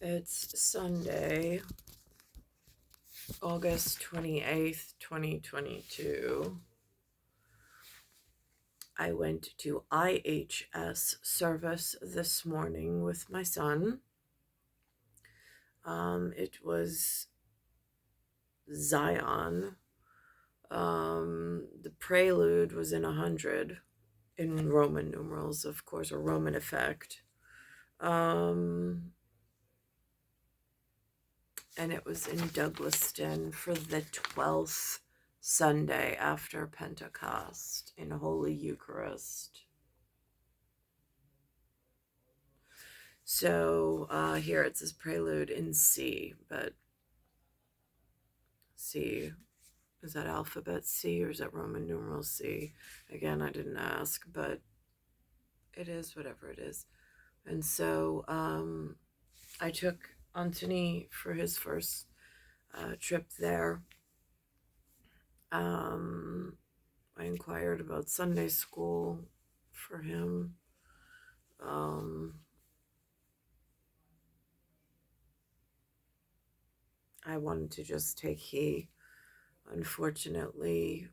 It's Sunday, August 28th, 2022. I went to IHS service this morning with my son. It was Zion. The prelude was in 100 in Roman numerals, of course, or Roman effect. And it was in Douglaston for the 12th Sunday after Pentecost in Holy Eucharist. So here it says prelude in C, but C, is that alphabet C or is that Roman numeral C? Again, I didn't ask, but it is whatever it is. And so I took Anthony for his first trip there. I inquired about Sunday school for him. I wanted to just take he. Unfortunately,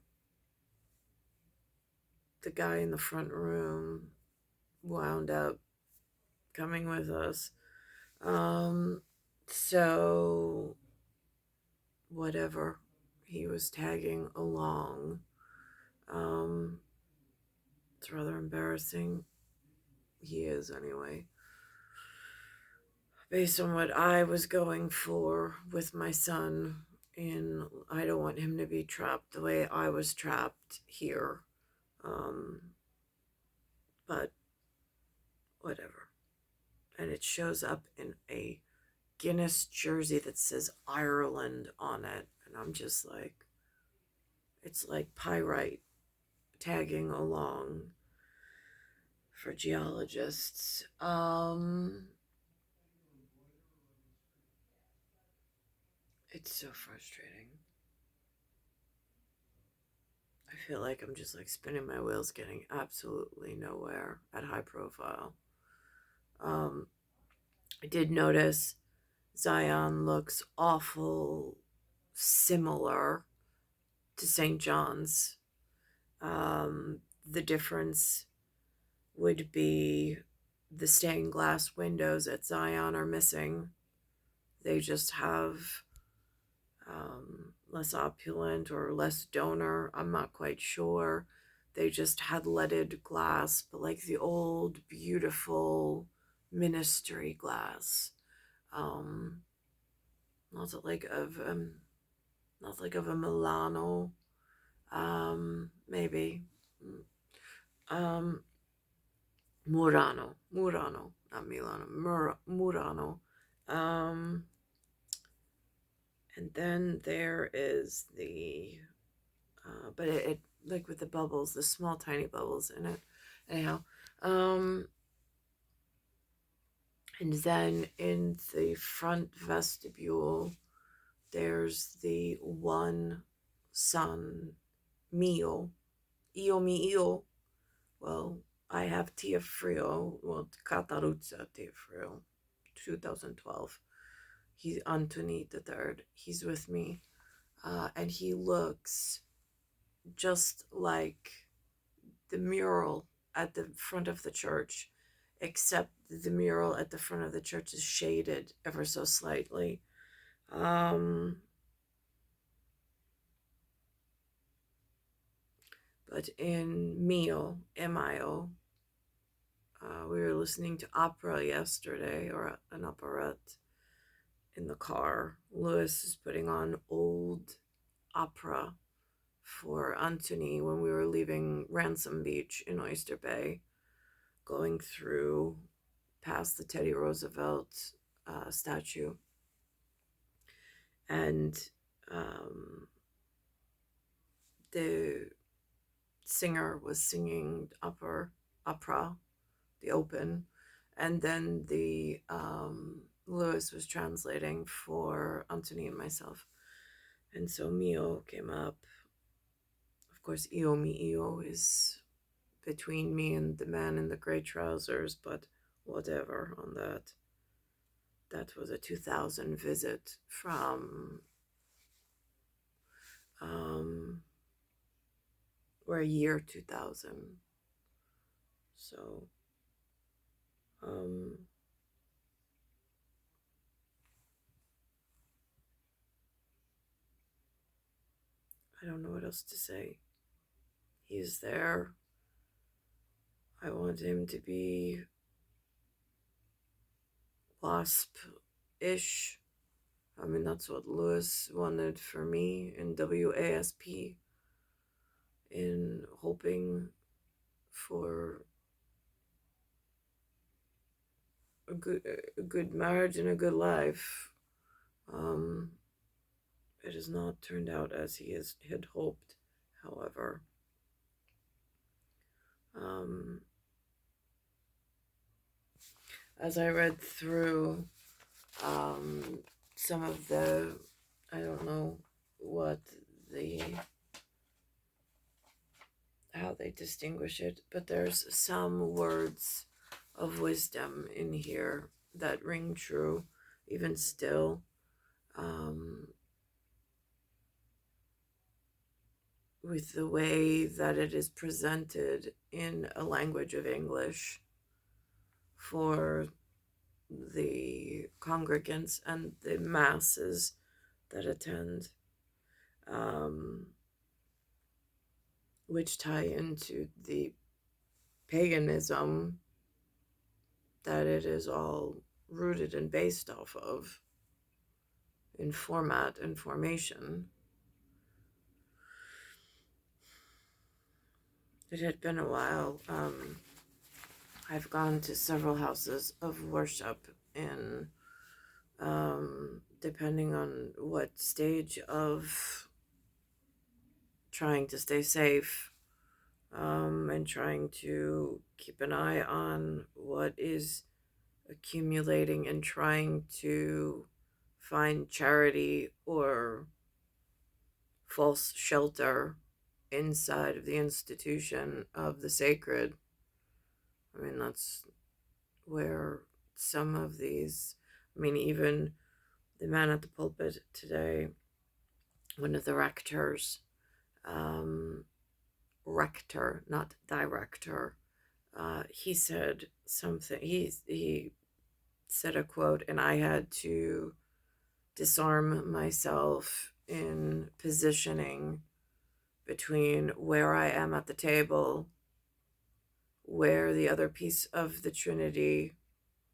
the guy in the front room wound up coming with us. So whatever, he was tagging along. It's rather embarrassing. He is anyway. Based on what I was going for with my son, and I don't want him to be trapped the way I was trapped here. But whatever. And it shows up in a Guinness jersey that says Ireland on it. And I'm just like, it's like pyrite tagging along for geologists. It's so frustrating. I feel like I'm just like spinning my wheels, getting absolutely nowhere at high profile. I did notice Zion looks awful similar to St. John's. The difference would be the stained glass windows at Zion are missing. They just have less opulent or less donor. I'm not quite sure. They just had leaded glass, but like the old, beautiful ministry glass. Not like of a Milano, maybe. Murano, not Milano, Murano. And then there is the, but it like with the bubbles, the small tiny bubbles in it. Anyhow, and then in the front vestibule, there's the one son, mio, io mio. Well, I have Tia Frio, well, Cattaruzza Tia Frio, 2012. He's Anthony the Third. He's with me, and he looks just like the mural at the front of the church, except the mural at the front of the church is shaded ever so slightly. But in Mio, M-I-O, we were listening to opera yesterday, or an operette, in the car. Lewis is putting on old opera for Anthony when we were leaving Ransom Beach in Oyster Bay, going through past the Teddy Roosevelt statue. And the singer was singing opera, the open, and then the Lewis was translating for Anthony and myself. And so Mio came up. Of course, Io Mio is between me and the man in the gray trousers, but whatever on that. that was a 2000 visit from, or a year 2000. So, I don't know what else to say. He's there. I want him to be WASP-ish. I mean, that's what Lewis wanted for me in WASP, in hoping for a good marriage and a good life. It has not turned out as he had hoped, however. As I read through some of the, I don't know what how they distinguish it, but there's some words of wisdom in here that ring true even still. With the way that it is presented in a language of English for the congregants and the masses that attend, which tie into the paganism that it is all rooted and based off of in format and formation. It had been a while. I've gone to several houses of worship in, depending on what stage of trying to stay safe, and trying to keep an eye on what is accumulating and trying to find charity or false shelter inside of the institution of the sacred. I mean, that's where some of these, I mean, even the man at the pulpit today, one of the rectors, rector, not director, he said something, he said a quote, and I had to disarm myself in positioning between where I am at the table, where the other piece of the Trinity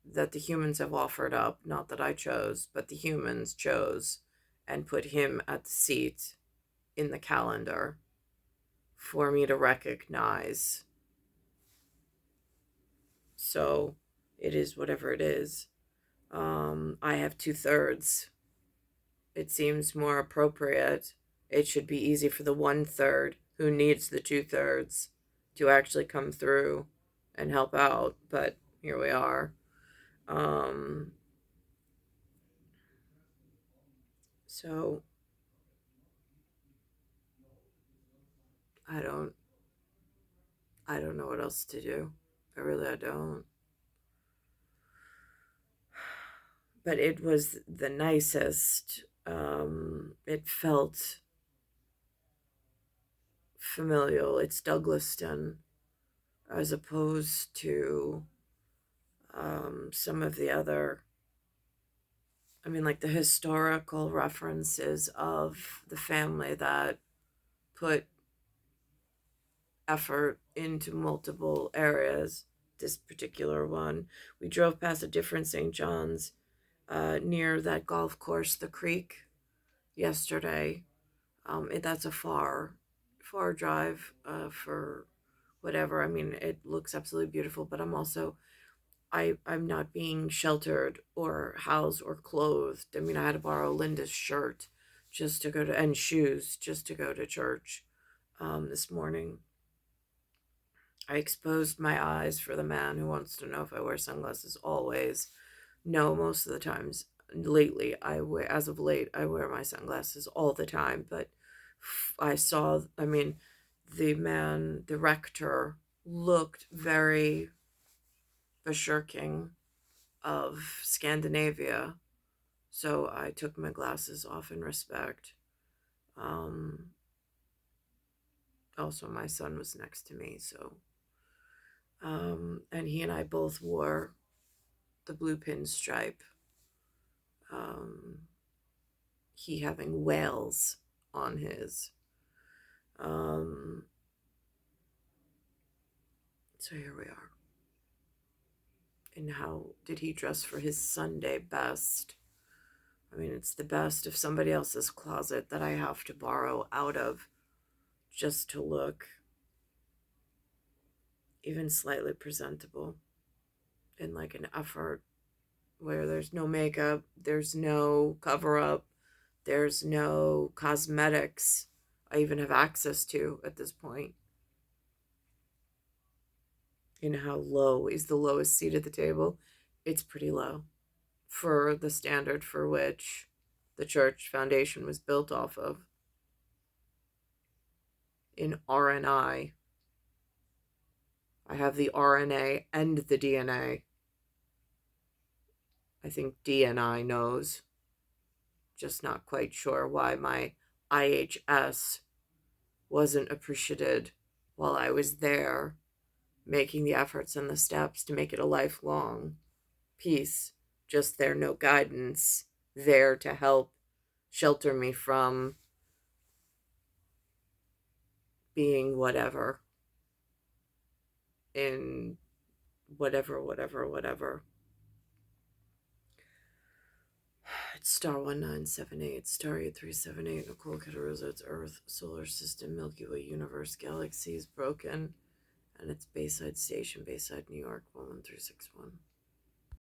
that the humans have offered up, not that I chose, but the humans chose and put him at the seat in the calendar for me to recognize. So it is whatever it is. I have 2/3. It seems more appropriate. It should be easy for the 1/3 who needs the 2/3 to actually come through and help out. But here we are. So I don't know what else to do. I don't. But it was the nicest. It felt familial. It's Douglaston as opposed to some of the other, I mean, like the historical references of the family that put effort into multiple areas. This particular one, we drove past a different St. John's near that golf course, the creek, yesterday. That's a far drive for whatever. I mean, it looks absolutely beautiful, but I'm not being sheltered or housed or clothed. I mean, I had to borrow Linda's shirt just to go to, and shoes just to go to church this morning. I exposed my eyes for the man who wants to know if I wear sunglasses always. No, most of the times. Lately, as of late, I wear my sunglasses all the time. But I mean, the rector looked very beshirking of Scandinavia. So I took my glasses off in respect. Also, my son was next to me, so and he and I both wore the blue pinstripe. He having whales on his. So here we are. And how did he dress for his Sunday best? I mean, it's the best of somebody else's closet that I have to borrow out of just to look even slightly presentable in like an effort where there's no makeup, there's no cover up, there's no cosmetics I even have access to at this point. You know how low is the lowest seat at the table? It's pretty low for the standard for which the church foundation was built off of. In RNI, I have the RNA and the DNA. I think DNI knows. Just not quite sure why my IHS wasn't appreciated while I was there, making the efforts and the steps to make it a lifelong piece. Just there, no guidance there to help shelter me from being whatever in whatever. It's star 1978, star 8378, Nicole, Cattaruzza, it's Earth, solar system, Milky Way, universe, galaxies, broken, and it's Bayside Station, Bayside, New York, 11361.